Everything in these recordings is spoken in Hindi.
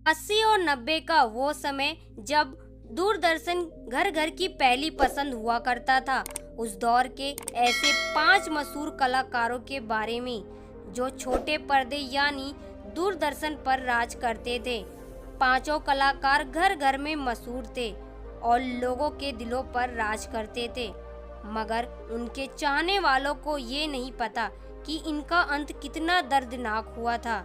80 और 90 का वो समय जब दूरदर्शन घर घर की पहली पसंद हुआ करता था। उस दौर के ऐसे 5 मशहूर कलाकारों के बारे में जो छोटे पर्दे यानी दूरदर्शन पर राज करते थे। पांचों कलाकार घर घर में मशहूर थे और लोगों के दिलों पर राज करते थे, मगर उनके चाहने वालों को ये नहीं पता कि इनका अंत कितना दर्दनाक हुआ था।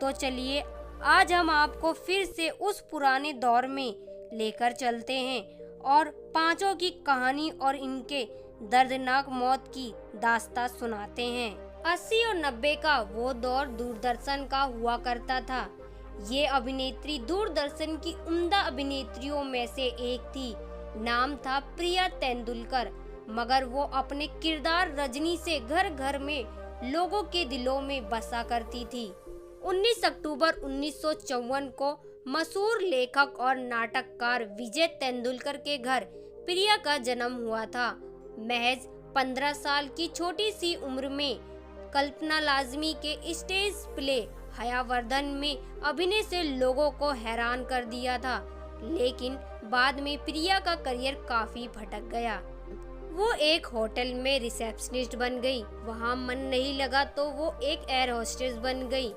तो चलिए आज हम आपको फिर से उस पुराने दौर में लेकर चलते हैं और पांचों की कहानी और इनके दर्दनाक मौत की दास्तां सुनाते हैं। 80 और 90 का वो दौर दूरदर्शन का हुआ करता था। ये अभिनेत्री दूरदर्शन की उम्दा अभिनेत्रियों में से एक थी। नाम था प्रिया तेंदुलकर, मगर वो अपने किरदार रजनी से घर घर में लोगों के दिलों में बसा करती थी। 19 अक्टूबर 1954 को मशहूर लेखक और नाटककार विजय तेंदुलकर के घर प्रिया का जन्म हुआ था। महज 15 साल की छोटी सी उम्र में कल्पना लाजमी के स्टेज प्ले हयावर्धन में अभिनय से लोगों को हैरान कर दिया था, लेकिन बाद में प्रिया का करियर काफी भटक गया। वो एक होटल में रिसेप्शनिस्ट बन गई, वहाँ मन नहीं लगा तो वो एक एयर होस्टेस बन गई।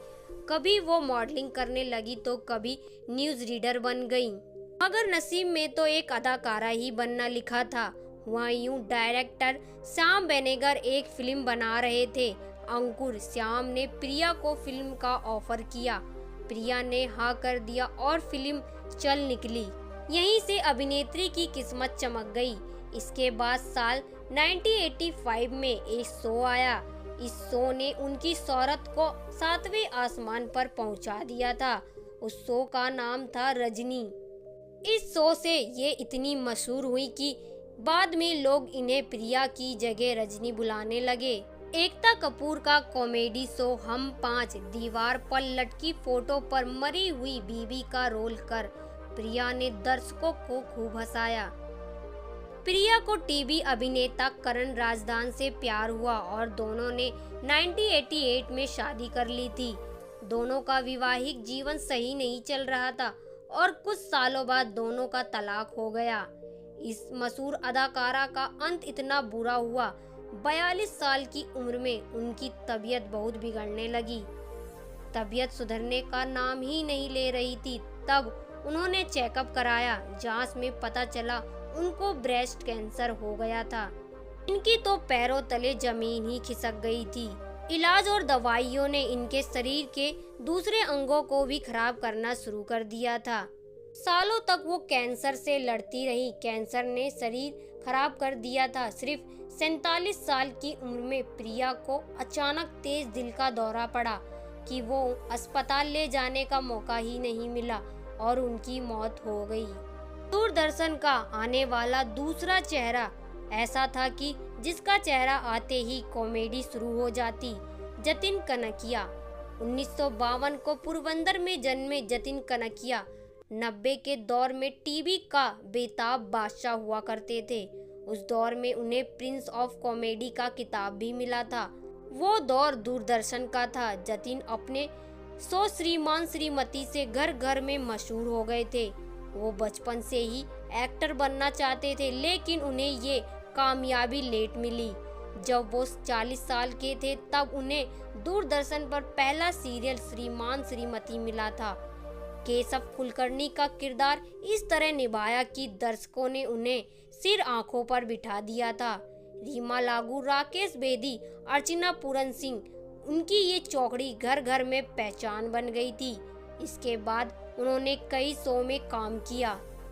कभी वो मॉडलिंग करने लगी तो कभी न्यूज रीडर बन गई, मगर नसीब में तो एक अदाकारा ही बनना लिखा था। वहाँ यूं डायरेक्टर श्याम बेनेगर एक फिल्म बना रहे थे, अंकुर। श्याम ने प्रिया को फिल्म का ऑफर किया, प्रिया ने हाँ कर दिया और फिल्म चल निकली। यहीं से अभिनेत्री की किस्मत चमक गई। इसके बाद साल 1985 में एक शो आया। इस शो ने उनकी शोहरत को 7वें आसमान पर पहुंचा दिया था। उस शो का नाम था रजनी। इस शो से ये इतनी मशहूर हुई कि बाद में लोग इन्हें प्रिया की जगह रजनी बुलाने लगे। एकता कपूर का कॉमेडी शो हम 5 दीवार पर लटकी फोटो पर मरी हुई बीबी का रोल कर प्रिया ने दर्शकों को खूब हंसाया। प्रिया को टीवी अभिनेता करण राजदान से प्यार हुआ और दोनों ने 1988 में शादी कर ली थी। दोनों का वैवाहिक जीवन सही नहीं चल रहा था और कुछ सालों बाद दोनों का तलाक हो गया। इस मशहूर अदाकारा का अंत इतना बुरा हुआ, 42 साल की उम्र में उनकी तबीयत बहुत बिगड़ने लगी। तबीयत सुधरने का नाम ही नहीं ले रही थी। तब उन्होंने चेकअप कराया, जांच में पता चला उनको ब्रेस्ट कैंसर हो गया था। इनकी तो पैरों तले जमीन ही खिसक गई थी। इलाज और दवाइयों ने इनके शरीर के दूसरे अंगों को भी खराब करना शुरू कर दिया था। सालों तक वो कैंसर से लड़ती रही। कैंसर ने शरीर खराब कर दिया था। सिर्फ 47 साल की उम्र में प्रिया को अचानक तेज दिल का दौरा पड़ा कि वो अस्पताल ले जाने का मौका ही नहीं मिला और उनकी मौत हो गई। दूरदर्शन का आने वाला दूसरा चेहरा ऐसा था कि जिसका चेहरा आते ही कॉमेडी शुरू हो जाती। जतिन कनकिया। 1952 को पोरबंदर में जन्मे जतिन कनकिया 90 के दौर में टीवी का बेताब बादशाह हुआ करते थे। उस दौर में उन्हें प्रिंस ऑफ कॉमेडी का खिताब भी मिला था। वो दौर दूरदर्शन का था। जतिन अपने शो श्रीमान श्रीमती से घर घर में मशहूर हो गए थे। वो बचपन से ही एक्टर बनना चाहते थे, लेकिन उन्हें ये कामयाबी लेट मिली। जब वो 40 साल के थे तब उन्हें दूरदर्शन पर पहला सीरियल श्रीमान श्रीमती मिला था। केशव कुलकर्णी का किरदार इस तरह निभाया कि दर्शकों ने उन्हें सिर आंखों पर बिठा दिया था। रीमा लागू, राकेश बेदी, अर्चना पूरन सिंह, उनकी ये चौकड़ी घर घर में पहचान बन गई थी। इसके बाद उन्होंने कई शो में काम किया।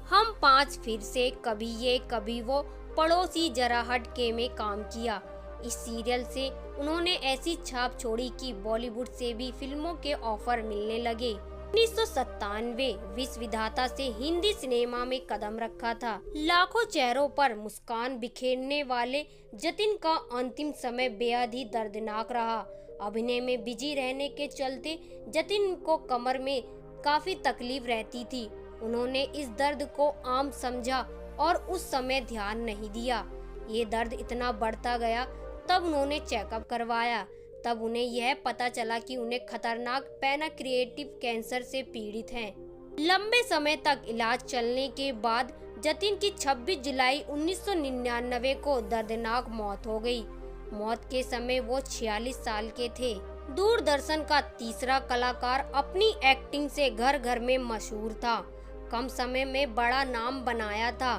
हम 5 फिर से, कभी ये कभी वो, पड़ोसी, जरा हट के में काम किया। इस सीरियल से उन्होंने ऐसी छाप छोड़ी कि बॉलीवुड से भी फिल्मों के ऑफर मिलने लगे। 1997 विश्व विधाता से हिंदी सिनेमा में कदम रखा था। लाखों चेहरों पर मुस्कान बिखेरने वाले जतिन का अंतिम समय बेहद ही दर्दनाक रहा। अभिनय में बिजी रहने के चलते जतिन को कमर में काफी तकलीफ रहती थी। उन्होंने इस दर्द को आम समझा और उस समय ध्यान नहीं दिया। ये दर्द इतना बढ़ता गया, तब उन्होंने चेकअप करवाया। तब उन्हें यह पता चला कि उन्हें खतरनाक पैनक्रिएटिव कैंसर से पीड़ित हैं। लंबे समय तक इलाज चलने के बाद जतिन की 26 जुलाई 1999 को दर्दनाक मौत हो गई। मौत के समय वो 46 साल के थे। दूरदर्शन का तीसरा कलाकार अपनी एक्टिंग से घर घर में मशहूर था। कम समय में बड़ा नाम बनाया था।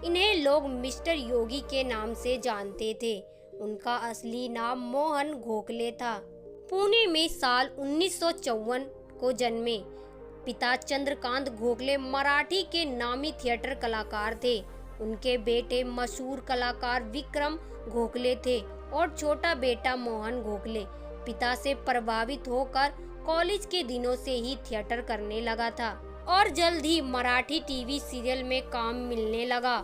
इन्हें लोग मिस्टर योगी के नाम से जानते थे। उनका असली नाम मोहन गोखले था। पुणे में साल 1954 को जन्मे। पिता चंद्रकांत गोखले मराठी के नामी थिएटर कलाकार थे। उनके बेटे मशहूर कलाकार विक्रम गोखले थे और छोटा बेटा मोहन गोखले पिता से प्रभावित होकर कॉलेज के दिनों से ही थिएटर करने लगा था और जल्द ही मराठी टीवी सीरियल में काम मिलने लगा।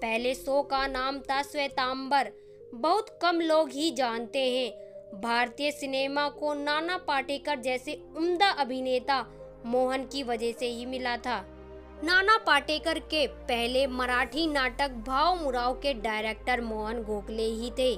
पहले शो का नाम था श्वेतांबर। बहुत कम लोग ही जानते हैं। भारतीय सिनेमा को नाना पाटेकर जैसे उम्दा अभिनेता मोहन की वजह से ही मिला था। नाना पाटेकर के पहले मराठी नाटक भाव मुराव के डायरेक्टर मोहन गोखले ही थे।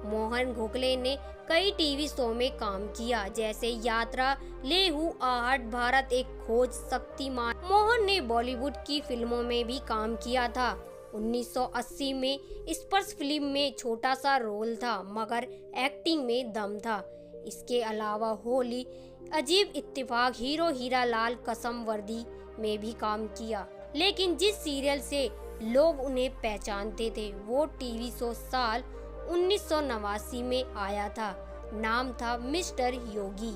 मोहन गोखले ने कई टीवी शो में काम किया, जैसे यात्रा, लेहू, आहट, भारत एक खोज, शक्तिमान। मोहन ने बॉलीवुड की फिल्मों में भी काम किया था। 1980 में स्पर्श फिल्म में छोटा सा रोल था, मगर एक्टिंग में दम था। इसके अलावा होली, अजीब इत्तेफाक, हीरो हीरा लाल, कसम वर्दी में भी काम किया। लेकिन जिस सीरियल से लोग उन्हें पहचानते थे वो टीवी शो साल 1989 में आया था। नाम था मिस्टर योगी।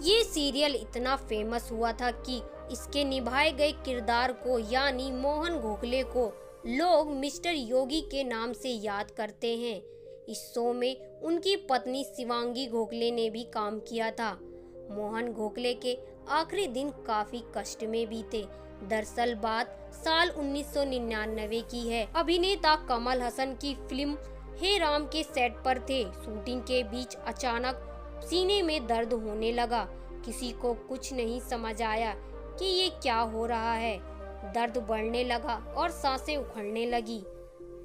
ये सीरियल इतना फेमस हुआ था कि इसके निभाए गए किरदार को यानी मोहन गोखले को लोग मिस्टर योगी के नाम से याद करते हैं। इस शो में उनकी पत्नी शिवांगी गोखले ने भी काम किया था। मोहन गोखले के आखिरी दिन काफी कष्ट में बीते। दरअसल बात साल 1999 की है। अभिनेता कमल हसन की फिल्म हे राम के सेट पर थे। शूटिंग के बीच अचानक सीने में दर्द होने लगा। किसी को कुछ नहीं समझ आया कि ये क्या हो रहा है। दर्द बढ़ने लगा और सांसें उखड़ने लगी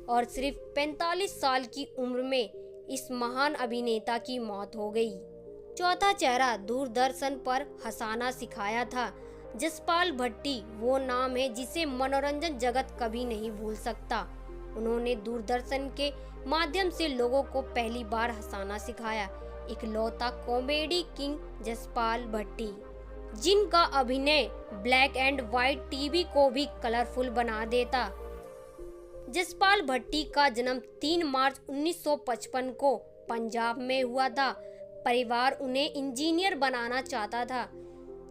और सिर्फ 45 साल की उम्र में इस महान अभिनेता की मौत हो गई। चौथा चेहरा दूरदर्शन पर हंसाना सिखाया था। जसपाल भट्टी वो नाम है जिसे मनोरंजन जगत कभी नहीं भूल सकता। उन्होंने दूरदर्शन के माध्यम से लोगों को पहली बार हंसाना सिखाया। इकलौता कॉमेडी किंग जसपाल भट्टी, जिनका अभिनय ब्लैक एंड व्हाइट टीवी को भी कलरफुल बना देता। जसपाल भट्टी का जन्म 3 मार्च 1955 को पंजाब में हुआ था। परिवार उन्हें इंजीनियर बनाना चाहता था,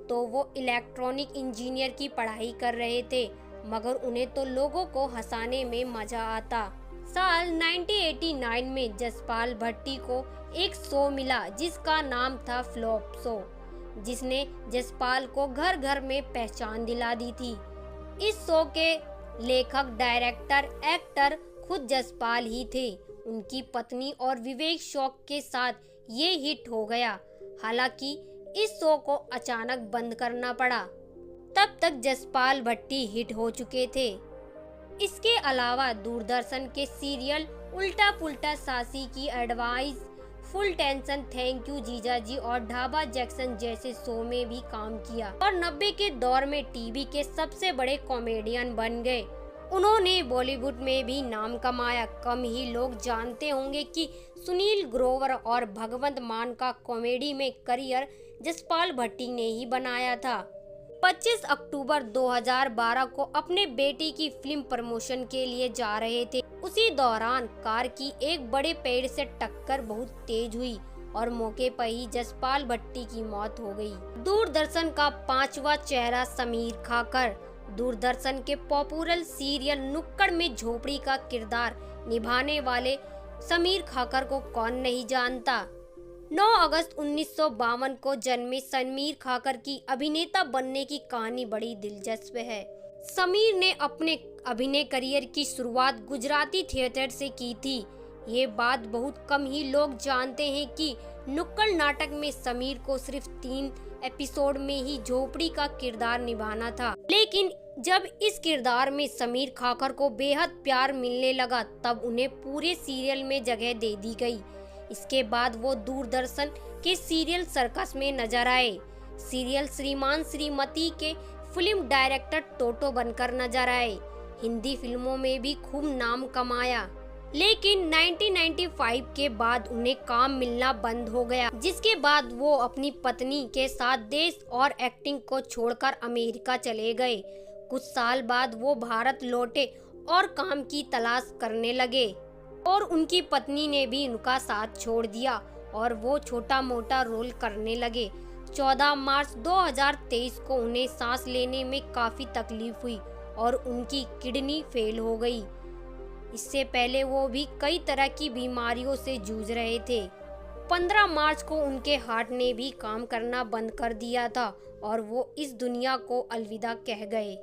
तो वो इलेक्ट्रॉनिक इंजीनियर की पढ़ाई कर रहे थे, मगर उन्हें तो लोगों को हंसाने में मजा आता। साल 1989 में जसपाल भट्टी को एक शो मिला जिसका नाम था फ्लॉप शो, जिसने जसपाल को घर घर में पहचान दिला दी थी। इस शो के लेखक, डायरेक्टर, एक्टर खुद जसपाल ही थे। उनकी पत्नी और विवेक शौक के साथ ये हिट हो गया। हालांकि इस शो को अचानक बंद करना पड़ा। तब तक जसपाल भट्टी हिट हो चुके थे। इसके अलावा दूरदर्शन के सीरियल उल्टा पुल्टा सासी की advice, full tension, thank you जीजाजी और ढाबा जैक्सन जैसे शो में भी काम किया और 90 के दौर में टीवी के सबसे बड़े कॉमेडियन बन गए। उन्होंने बॉलीवुड में भी नाम कमाया। कम ही लोग जानते होंगे कि सुनील ग्रोवर और भगवंत मान का कॉमेडी में करियर जसपाल भट्टी ने ही बनाया था। 25 अक्टूबर 2012 को अपने बेटे की फिल्म प्रमोशन के लिए जा रहे थे। उसी दौरान कार की एक बड़े पेड़ से टक्कर बहुत तेज हुई और मौके पर ही जसपाल भट्टी की मौत हो गई। दूरदर्शन का 5वां चेहरा समीर खाकर। दूरदर्शन के पॉपुलर सीरियल नुक्कड़ में झोपड़ी का किरदार निभाने वाले समीर खाकर को कौन नहीं जानता। 9 अगस्त 1952 को जन्मे समीर खाकर की अभिनेता बनने की कहानी बड़ी दिलचस्प है। समीर ने अपने अभिनय करियर की शुरुआत गुजराती थिएटर से की थी। ये बात बहुत कम ही लोग जानते हैं कि नुक्कड़ नाटक में समीर को सिर्फ 3 एपिसोड में ही झोपड़ी का किरदार निभाना था। लेकिन जब इस किरदार में समीर खाकर को बेहद प्यार मिलने लगा, तब उन्हें पूरे सीरियल में जगह दे दी गई। इसके बाद वो दूरदर्शन के सीरियल सर्कस में नजर आए। सीरियल श्रीमान श्रीमती के फिल्म डायरेक्टर टोटो बनकर नजर आए। हिंदी फिल्मों में भी खूब नाम कमाया, लेकिन 1995 के बाद उन्हें काम मिलना बंद हो गया, जिसके बाद वो अपनी पत्नी के साथ देश और एक्टिंग को छोड़कर अमेरिका चले गए। कुछ साल बाद वो भारत लौटे और काम की तलाश करने लगे और उनकी पत्नी ने भी उनका साथ छोड़ दिया और वो छोटा मोटा रोल करने लगे। 14 मार्च 2023 को उन्हें सांस लेने में काफी तकलीफ हुई और उनकी किडनी फेल हो गई। इससे पहले वो भी कई तरह की बीमारियों से जूझ रहे थे। 15 मार्च को उनके हार्ट ने भी काम करना बंद कर दिया था और वो इस दुनिया को अलविदा कह गए।